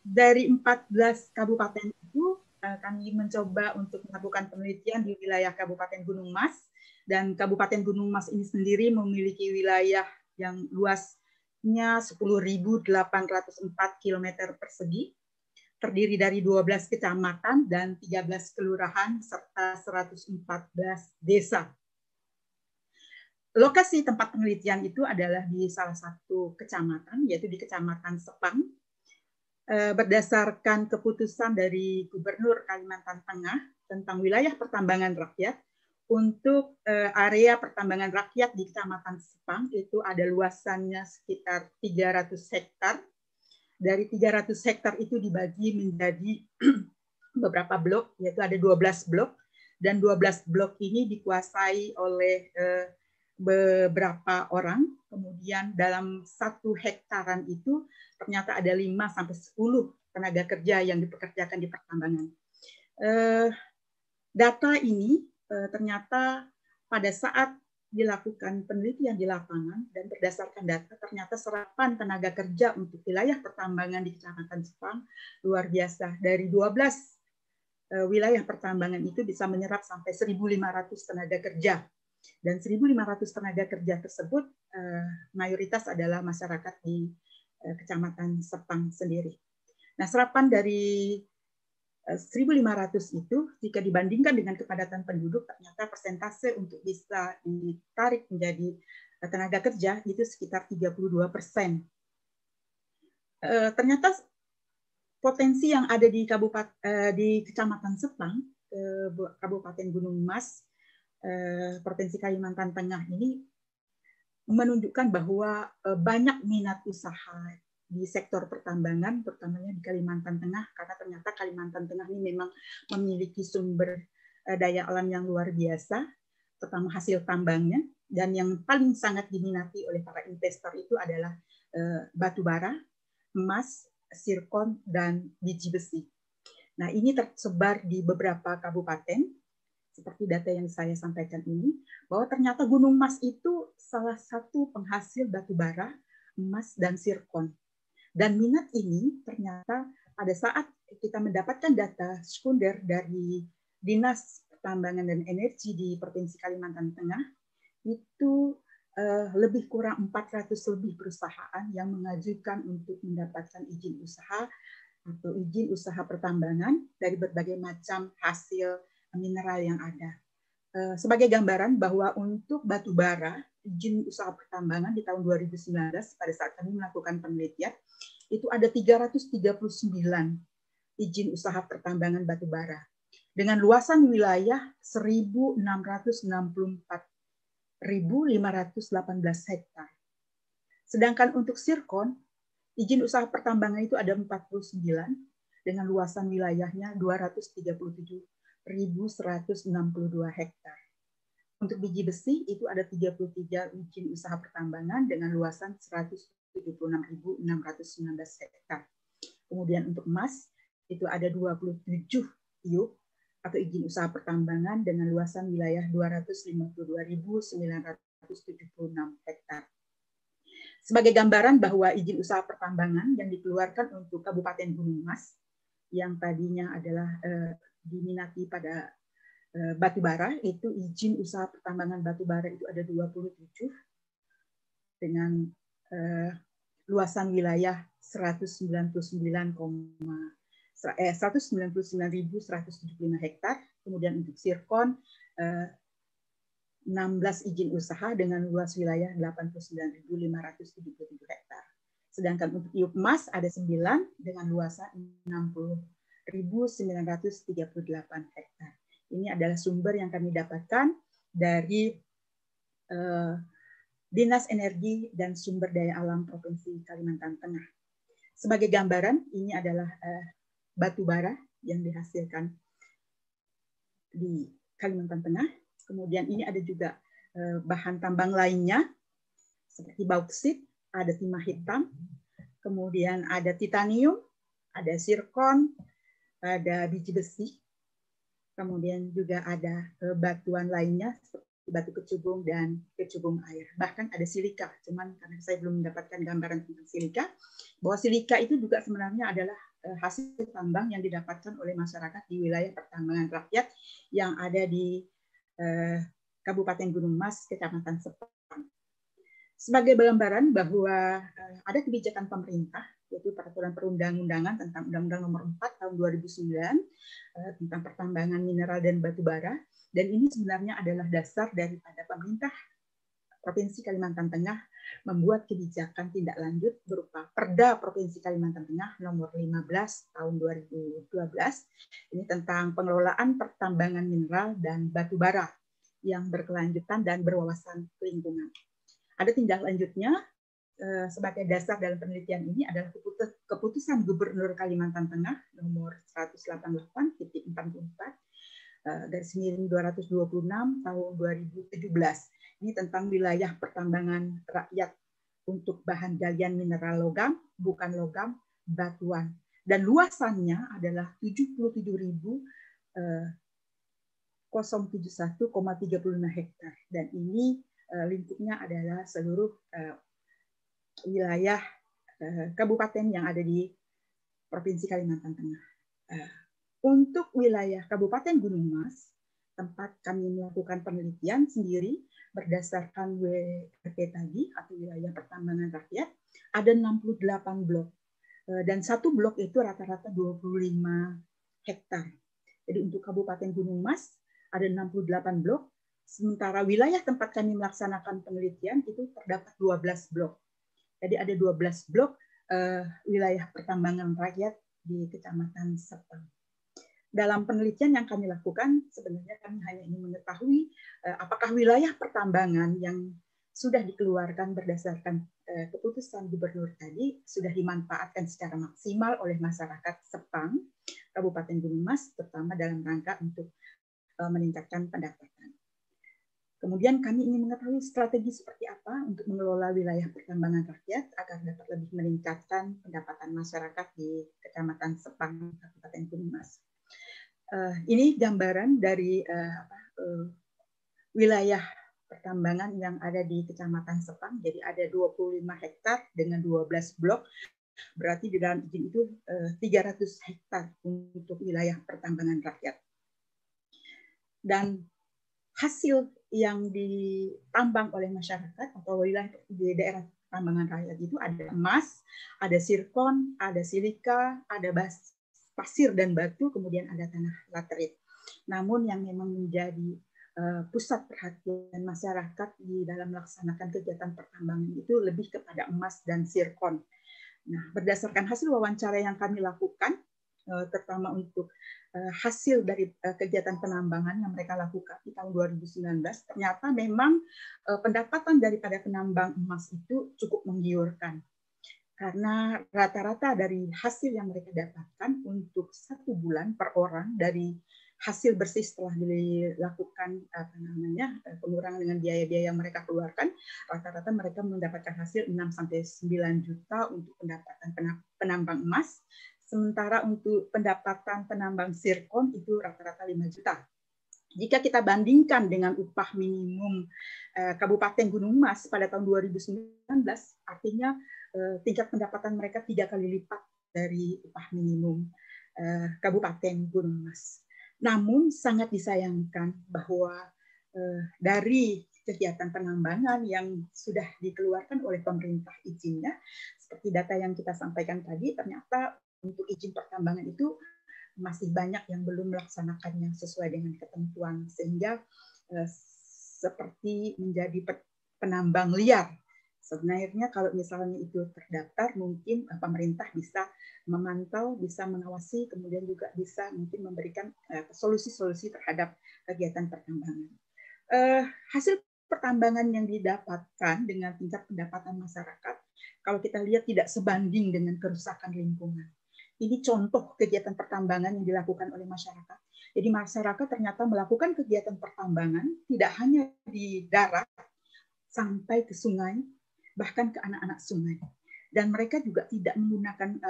Dari 14 kabupaten itu, kami mencoba untuk melakukan penelitian di wilayah Kabupaten Gunung Mas, dan Kabupaten Gunung Mas ini sendiri memiliki wilayah yang luasnya 10.804 km persegi, terdiri dari 12 kecamatan dan 13 kelurahan serta 114 desa. Lokasi tempat penelitian itu adalah di salah satu kecamatan, yaitu di Kecamatan Sepang. Berdasarkan keputusan dari Gubernur Kalimantan Tengah tentang wilayah pertambangan rakyat, untuk area pertambangan rakyat di Kecamatan Sepang itu ada luasannya sekitar 300 hektar. Dari 300 hektar itu dibagi menjadi beberapa blok, yaitu ada 12 blok, dan 12 blok ini dikuasai oleh beberapa orang. Kemudian dalam 1 hektaran itu ternyata ada 5-10 tenaga kerja yang dipekerjakan di pertambangan. Data ini ternyata pada saat dilakukan penelitian di lapangan dan berdasarkan data, ternyata serapan tenaga kerja untuk wilayah pertambangan di Kecamatan Sepang luar biasa. Dari 12 wilayah pertambangan itu bisa menyerap sampai 1.500 tenaga kerja. Dan 1.500 tenaga kerja tersebut mayoritas adalah masyarakat di Kecamatan Sepang sendiri. Nah, serapan dari 1.500 itu jika dibandingkan dengan kepadatan penduduk, ternyata persentase untuk bisa ditarik menjadi tenaga kerja itu sekitar 32%. Ternyata potensi yang ada di Kecamatan Sepang Kabupaten Gunung Mas, Provinsi Kalimantan Tengah ini menunjukkan bahwa banyak minat usaha di sektor pertambangan, terutamanya di Kalimantan Tengah, karena ternyata Kalimantan Tengah ini memang memiliki sumber daya alam yang luar biasa, terutama hasil tambangnya, dan yang paling sangat diminati oleh para investor itu adalah batu bara, emas, zirkon, dan biji besi. Nah, ini tersebar di beberapa kabupaten, seperti data yang saya sampaikan ini, bahwa ternyata Gunung Mas itu salah satu penghasil batu bara, emas, dan zirkon. Dan minat ini ternyata pada saat kita mendapatkan data sekunder dari Dinas Pertambangan dan Energi di Provinsi Kalimantan Tengah, itu lebih kurang 400 lebih perusahaan yang mengajukan untuk mendapatkan izin usaha atau izin usaha pertambangan dari berbagai macam hasil mineral yang ada. Sebagai gambaran bahwa untuk batu bara, izin usaha pertambangan di tahun 2019 pada saat kami melakukan penelitian, itu ada 339 izin usaha pertambangan batu bara dengan luasan wilayah 1.664.518 hektar. Sedangkan untuk zirkon, izin usaha pertambangan itu ada 49 dengan luasan wilayahnya 237.162 hektar. Untuk biji besi itu ada 33 izin usaha pertambangan dengan luasan 176.619 hektar. Kemudian untuk emas itu ada 27 IUP atau izin usaha pertambangan dengan luasan wilayah 252.976 hektar. Sebagai gambaran bahwa izin usaha pertambangan yang dikeluarkan untuk Kabupaten Gunung Mas yang tadinya adalah diminati pada batu bara, itu izin usaha pertambangan batu bara itu ada 27 dengan luasan wilayah 199.175 hektar. Kemudian untuk zirkon 16 izin usaha dengan luas wilayah 89.577 hektar. Sedangkan untuk IUP emas ada 9 dengan luasan 60.938 hektar. Ini adalah sumber yang kami dapatkan dari Dinas Energi dan Sumber Daya Alam Provinsi Kalimantan Tengah. Sebagai gambaran, ini adalah batu bara yang dihasilkan di Kalimantan Tengah. Kemudian ini ada juga bahan tambang lainnya, seperti bauksit, ada timah hitam, kemudian ada titanium, ada zirkon, ada biji besi, kemudian juga ada batuan lainnya, seperti batu kecubung dan kecubung air. Bahkan ada silika, cuman karena saya belum mendapatkan gambaran tentang silika, bahwa silika itu juga sebenarnya adalah hasil tambang yang didapatkan oleh masyarakat di wilayah pertambangan rakyat yang ada di Kabupaten Gunung Mas, Kecamatan Sepang. Sebagai gambaran bahwa ada kebijakan pemerintah, yaitu Peraturan Perundang-undangan tentang Undang-Undang Nomor 4 Tahun 2009 tentang pertambangan mineral dan batu bara, dan ini sebenarnya adalah dasar daripada pemerintah Provinsi Kalimantan Tengah membuat kebijakan tindak lanjut berupa Perda Provinsi Kalimantan Tengah Nomor 15 Tahun 2012, ini tentang pengelolaan pertambangan mineral dan batu bara yang berkelanjutan dan berwawasan lingkungan. Ada tindak lanjutnya sebagai dasar dalam penelitian ini adalah keputusan Gubernur Kalimantan Tengah Nomor 188/44/226 tahun 2017. Ini tentang wilayah pertambangan rakyat untuk bahan galian mineral logam, bukan logam, batuan. Dan luasannya adalah 77.071,35 hektar. Dan ini lingkupnya adalah seluruh wilayah kabupaten yang ada di Provinsi Kalimantan Tengah. Untuk wilayah Kabupaten Gunung Mas, tempat kami melakukan penelitian sendiri berdasarkan WRP tadi atau wilayah pertambangan rakyat, ada 68 blok. Dan satu blok itu rata-rata 25 hektar. Jadi untuk Kabupaten Gunung Mas ada 68 blok, sementara wilayah tempat kami melaksanakan penelitian itu terdapat 12 blok. Jadi ada 12 blok wilayah pertambangan rakyat di Kecamatan Sepang. dalam penelitian yang kami lakukan, sebenarnya kami hanya ingin mengetahui apakah wilayah pertambangan yang sudah dikeluarkan berdasarkan keputusan gubernur tadi sudah dimanfaatkan secara maksimal oleh masyarakat Sepang, Kabupaten Gunung Mas, terutama dalam rangka untuk meningkatkan pendapatan. Kemudian kami ingin mengetahui strategi seperti apa untuk mengelola wilayah pertambangan rakyat agar dapat lebih meningkatkan pendapatan masyarakat di Kecamatan Sepang, Kabupaten Gunung Mas. Ini gambaran dari wilayah pertambangan yang ada di Kecamatan Sepang. Jadi ada 25 hektar dengan 12 blok. Berarti di dalam izin itu 300 hektar untuk wilayah pertambangan rakyat. Dan hasil yang ditambang oleh masyarakat atau wilayah di daerah pertambangan rakyat itu ada emas, ada zirkon, ada silika, ada pasir dan batu, kemudian ada tanah laterit. Namun yang memang menjadi pusat perhatian masyarakat di dalam melaksanakan kegiatan pertambangan itu lebih kepada emas dan zirkon. Nah, berdasarkan hasil wawancara yang kami lakukan, terutama untuk hasil dari kegiatan penambangan yang mereka lakukan di tahun 2019, ternyata memang pendapatan daripada penambang emas itu cukup menggiurkan. Karena rata-rata dari hasil yang mereka dapatkan untuk 1 bulan per orang dari hasil bersih setelah dilakukan pengurangan dengan biaya-biaya yang mereka keluarkan, rata-rata mereka mendapatkan hasil 6-9 juta untuk pendapatan penambang emas, sementara untuk pendapatan penambang zirkon itu rata-rata 5 juta. Jika kita bandingkan dengan upah minimum Kabupaten Gunung Mas pada tahun 2019, artinya tingkat pendapatan mereka 3 kali lipat dari upah minimum Kabupaten Gunung Mas. Namun sangat disayangkan bahwa dari kegiatan penambangan yang sudah dikeluarkan oleh pemerintah izinnya, seperti data yang kita sampaikan tadi, ternyata untuk izin pertambangan itu masih banyak yang belum melaksanakannya sesuai dengan ketentuan, sehingga seperti menjadi penambang liar. Sebenarnya kalau misalnya itu terdaftar, mungkin pemerintah bisa memantau, bisa mengawasi, kemudian juga bisa mungkin memberikan solusi-solusi terhadap kegiatan pertambangan. Hasil pertambangan yang didapatkan dengan tingkat pendapatan masyarakat, kalau kita lihat tidak sebanding dengan kerusakan lingkungan. Ini contoh kegiatan pertambangan yang dilakukan oleh masyarakat. Jadi masyarakat ternyata melakukan kegiatan pertambangan tidak hanya di darat, sampai ke sungai, bahkan ke anak-anak sungai. Dan mereka juga tidak menggunakan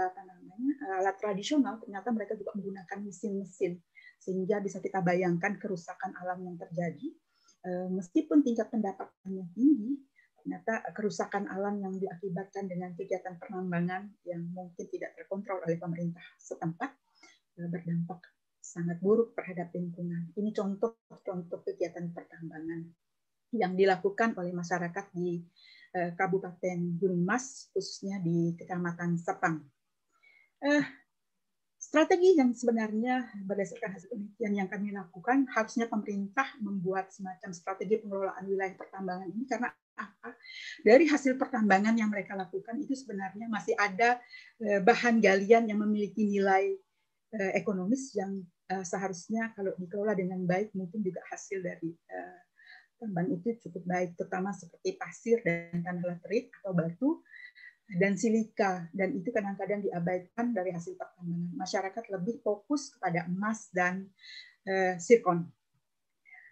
alat tradisional, ternyata mereka juga menggunakan mesin-mesin. Sehingga bisa kita bayangkan kerusakan alam yang terjadi. Meskipun tingkat pendapatannya tinggi, ternyata kerusakan alam yang diakibatkan dengan kegiatan penambangan yang mungkin tidak terkontrol oleh pemerintah setempat berdampak sangat buruk terhadap lingkungan. Ini contoh-contoh kegiatan pertambangan yang dilakukan oleh masyarakat di Kabupaten Gunung Mas, khususnya di Kecamatan Sepang. Strategi yang sebenarnya berdasarkan hasil penelitian yang kami lakukan, harusnya pemerintah membuat semacam strategi pengelolaan wilayah pertambangan ini, karena apa? Dari hasil pertambangan yang mereka lakukan itu sebenarnya masih ada bahan galian yang memiliki nilai ekonomis yang seharusnya kalau dikelola dengan baik, mungkin juga hasil dari tambang itu cukup baik, terutama seperti pasir dan tanah laterit atau batu dan silika, dan itu kadang-kadang diabaikan dari hasil pertambangan. Masyarakat lebih fokus kepada emas dan zirkon.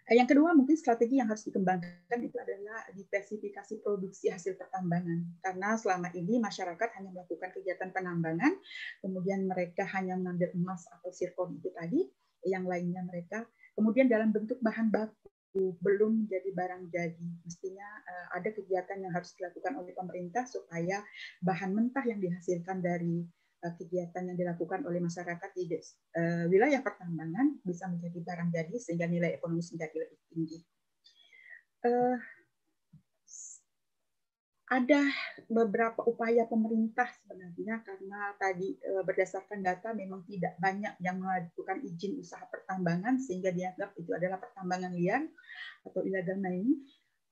Yang kedua, mungkin strategi yang harus dikembangkan itu adalah diversifikasi produksi hasil pertambangan. Karena selama ini masyarakat hanya melakukan kegiatan penambangan, kemudian mereka hanya mengambil emas atau zirkon itu tadi, yang lainnya mereka kemudian dalam bentuk bahan baku belum menjadi barang jadi. Mestinya ada kegiatan yang harus dilakukan oleh pemerintah supaya bahan mentah yang dihasilkan dari kegiatan yang dilakukan oleh masyarakat di wilayah pertambangan bisa menjadi barang jadi sehingga nilai ekonomis menjadi lebih tinggi. Ada beberapa upaya pemerintah sebenarnya, karena tadi berdasarkan data memang tidak banyak yang melakukan izin usaha pertambangan sehingga dianggap itu adalah pertambangan liar atau illegal mining.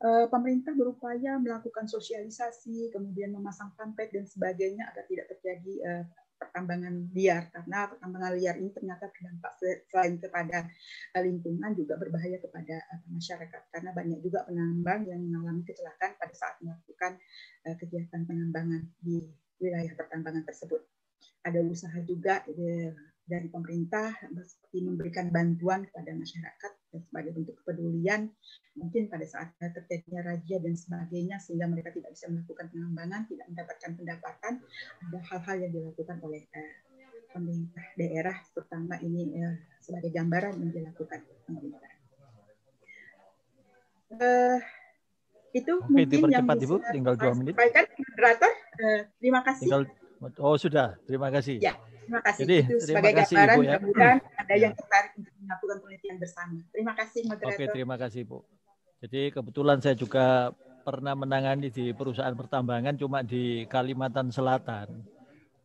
Pemerintah berupaya melakukan sosialisasi, kemudian memasang pamflet dan sebagainya agar tidak terjadi pertambangan liar, karena pertambangan liar ini ternyata berdampak selain kepada lingkungan juga berbahaya kepada masyarakat, karena banyak juga penambang yang mengalami kecelakaan pada saat melakukan kegiatan penambangan di wilayah pertambangan tersebut. Ada usaha juga dari pemerintah seperti memberikan bantuan kepada masyarakat dan sebagai bentuk kepedulian mungkin pada saat terjadinya razia dan sebagainya, sehingga mereka tidak bisa melakukan penambangan, tidak mendapatkan pendapatan. Ada hal-hal yang dilakukan oleh pemerintah daerah, terutama ini sebagai gambaran yang dilakukan pemerintah. Itu Oke, mungkin yang dipercepat bisa Ibu, tinggal 2 menit. sampaikan, moderator. Terima kasih. Oh sudah, terima kasih. Ya, terima kasih. Jadi, itu terima sebagai kasih, gambaran, Ibu, ya. mudah-mudahan ada yang tertarik untuk melakukan penelitian bersama. Terima kasih, moderator. Oke, terima kasih Bu. Jadi kebetulan saya juga pernah menangani di perusahaan pertambangan cuma di Kalimantan Selatan.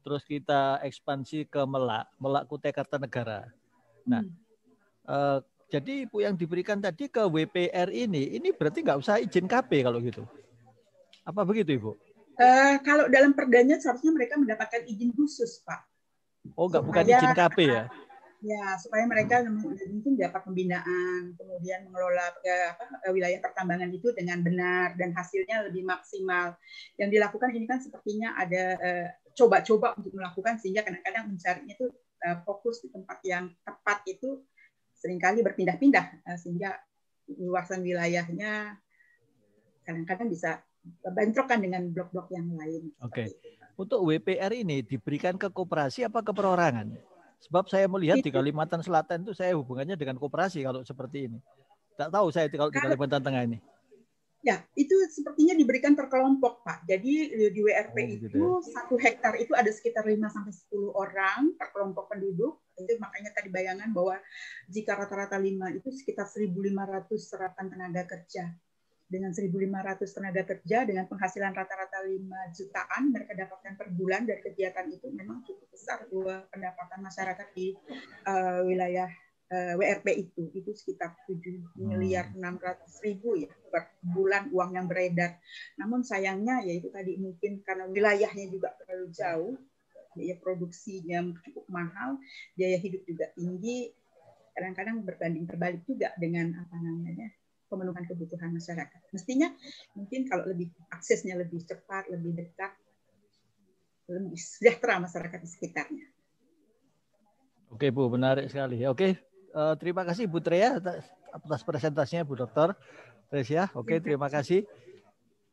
Terus kita ekspansi ke Melak Kutai Kartanegara. Nah, jadi Ibu yang diberikan tadi ke WPR ini berarti nggak usah izin KB kalau gitu. Apa begitu Ibu? Kalau dalam perdanya seharusnya mereka mendapatkan izin khusus, Pak. Oh, bukan izin KB ya? Ya, supaya mereka mungkin dapat pembinaan, kemudian mengelola wilayah pertambangan itu dengan benar dan hasilnya lebih maksimal. Yang dilakukan ini kan sepertinya ada coba-coba untuk melakukan, sehingga kadang-kadang mencarinya itu fokus di tempat yang tepat itu seringkali berpindah-pindah, sehingga luasan wilayahnya kadang-kadang bisa bentrokan dengan blok-blok yang lain. Oke. Untuk WPR ini diberikan ke koperasi apa ke perorangan? Sebab saya melihat di Kalimantan Selatan itu saya hubungannya dengan koperasi kalau seperti ini. Tak tahu saya kalau di Kalimantan Tengah ini. Ya, itu sepertinya diberikan per kelompok, Pak. Jadi di WRP itu 1 hektar itu ada sekitar 5-10 orang per kelompok penduduk. Itu makanya tadi bayangan bahwa jika rata-rata 5 itu sekitar 1.500 serapan tenaga kerja. Dengan 1.500 tenaga kerja, dengan penghasilan rata-rata 5 jutaan mereka dapatkan per bulan dari kegiatan itu, memang cukup besar pendapatan masyarakat di wilayah WRP itu sekitar 7.600.000 ya per bulan uang yang beredar. Namun sayangnya yaitu tadi mungkin karena wilayahnya juga terlalu jauh, biaya produksinya cukup mahal, biaya hidup juga tinggi, kadang-kadang berbanding terbalik juga dengan pemenuhan kebutuhan masyarakat. Mestinya mungkin kalau lebih aksesnya lebih cepat, lebih dekat, lebih sejahtera masyarakat di sekitarnya. Oke Bu, menarik sekali. Oke, terima kasih Bu Trea atas presentasinya Bu Dr. Tresia. Oke, terima kasih.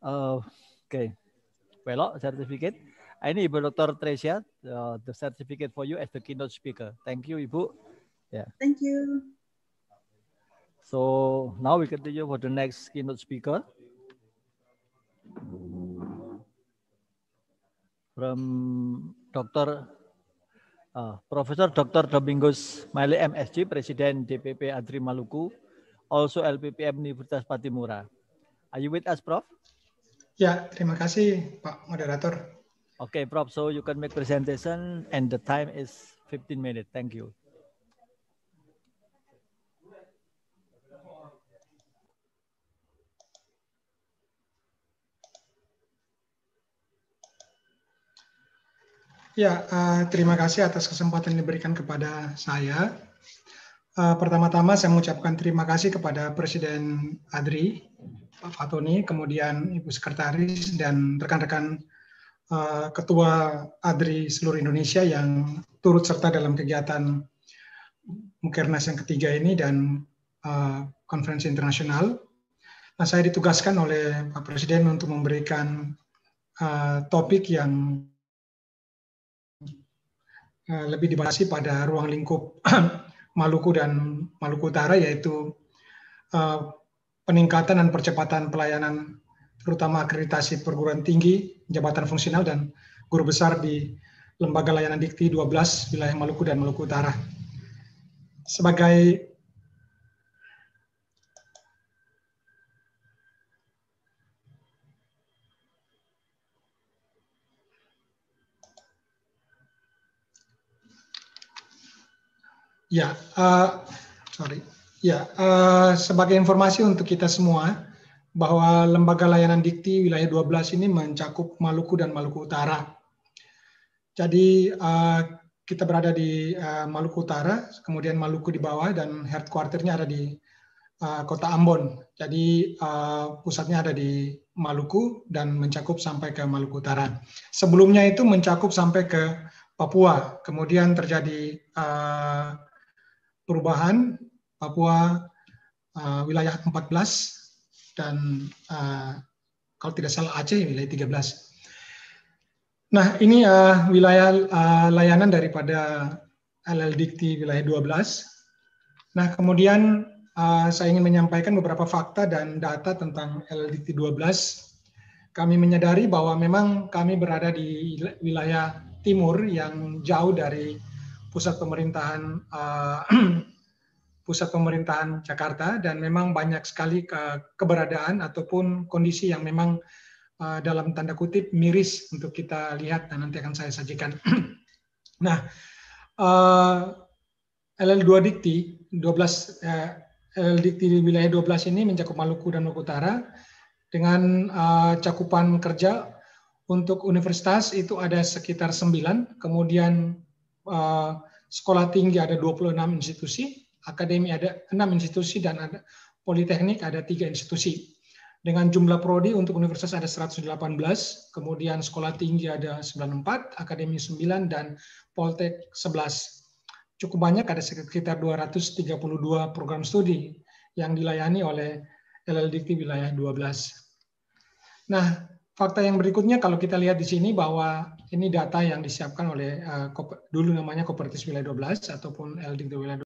Oke, belok certificate. Ini Ibu Dr. Tresia, the certificate for you as the keynote speaker. Thank you Ibu. Yeah. Thank you. So now we continue for the next keynote speaker from Professor Dr. Domingos Maile MSc, Presiden DPP ADRI Maluku, also LPPM Universitas Patimura. Are you with us, Prof? Ya, terima kasih Pak Moderator. Okay, Prof. So you can make presentation and the time is 15 minutes. Thank you. Ya, terima kasih atas kesempatan yang diberikan kepada saya. Pertama-tama saya mengucapkan terima kasih kepada Presiden ADRI, Pak Fatoni, kemudian Ibu Sekretaris, dan rekan-rekan Ketua ADRI seluruh Indonesia yang turut serta dalam kegiatan Mukernas yang ketiga ini dan konferensi internasional. Nah, saya ditugaskan oleh Pak Presiden untuk memberikan topik yang lebih dibahas pada ruang lingkup Maluku dan Maluku Utara, yaitu peningkatan dan percepatan pelayanan terutama akreditasi perguruan tinggi, jabatan fungsional, dan guru besar di Lembaga Layanan Dikti 12 wilayah Maluku dan Maluku Utara. Sebagai sebagai informasi untuk kita semua bahwa Lembaga Layanan Dikti wilayah 12 ini mencakup Maluku dan Maluku Utara. Jadi kita berada di Maluku Utara, kemudian Maluku di bawah, dan headquarter-nya ada di kota Ambon. Jadi pusatnya ada di Maluku dan mencakup sampai ke Maluku Utara. Sebelumnya itu mencakup sampai ke Papua. Kemudian terjadi perubahan, Papua wilayah 14 dan kalau tidak salah Aceh wilayah 13. Nah, ini wilayah layanan daripada LLDikti wilayah 12. Nah, kemudian saya ingin menyampaikan beberapa fakta dan data tentang LLDikti 12. Kami menyadari bahwa memang kami berada di wilayah timur yang jauh dari pusat pemerintahan Jakarta, dan memang banyak sekali keberadaan ataupun kondisi yang memang dalam tanda kutip miris untuk kita lihat, dan nanti akan saya sajikan. Nah, LL2 Dikti 12 LL-Dikti wilayah 12 ini mencakup Maluku dan Maluku Utara dengan cakupan kerja untuk universitas itu ada sekitar 9, kemudian sekolah tinggi ada 26 institusi, akademi ada 6 institusi, dan ada politeknik ada 3 institusi. Dengan jumlah prodi untuk universitas ada 118, kemudian sekolah tinggi ada 94, akademi 9, dan poltek 11. Cukup banyak, ada sekitar 232 program studi yang dilayani oleh LL-Dikti wilayah 12. Nah, fakta yang berikutnya kalau kita lihat di sini bahwa ini data yang disiapkan oleh dulu namanya Kopertis wilayah 12 ataupun LL-Dikti wilayah 12.